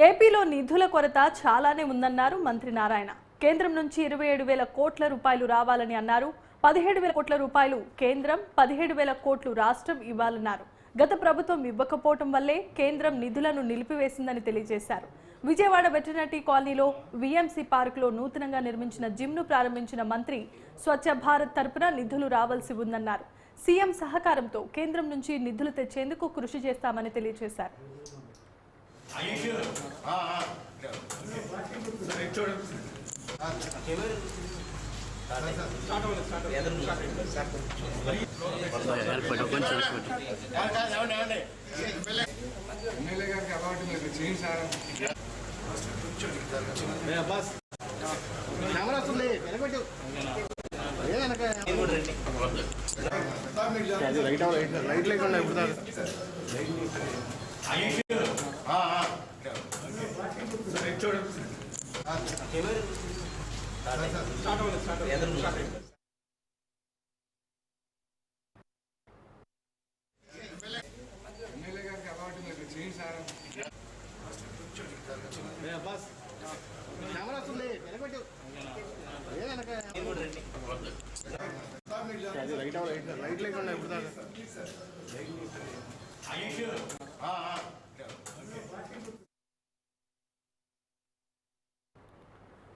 ఏపీలో నిధుల కొరత చాలానే ఉందన్నారు మంత్రి నారాయణ. కేంద్రం నుంచి 27,000 కోట్ల రూపాయలు రావాలని అన్నారు. 17,000 కోట్ల రూపాయలు కేంద్రం, 17,000 కోట్లు రాష్ట్రం ఇవ్వాలన్నారు. గత ప్రభుత్వం ఇవ్వకపోవడం వల్లే కేంద్రం నిధులను నిలిపివేసిందని తెలియజేశారు. విజయవాడ వెటర్నరీ కాలనీలో విఎంసీ పార్కులో నూతనంగా నిర్మించిన జిమ్ను ప్రారంభించిన మంత్రి స్వచ్ఛ భారత్ తరపున నిధులు రావాల్సి ఉందన్నారు. సీఎం సహకారంతో కేంద్రం నుంచి నిధులు తెచ్చేందుకు కృషి చేస్తామని తెలియజేశారు.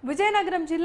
విజయనగరం జిల్లా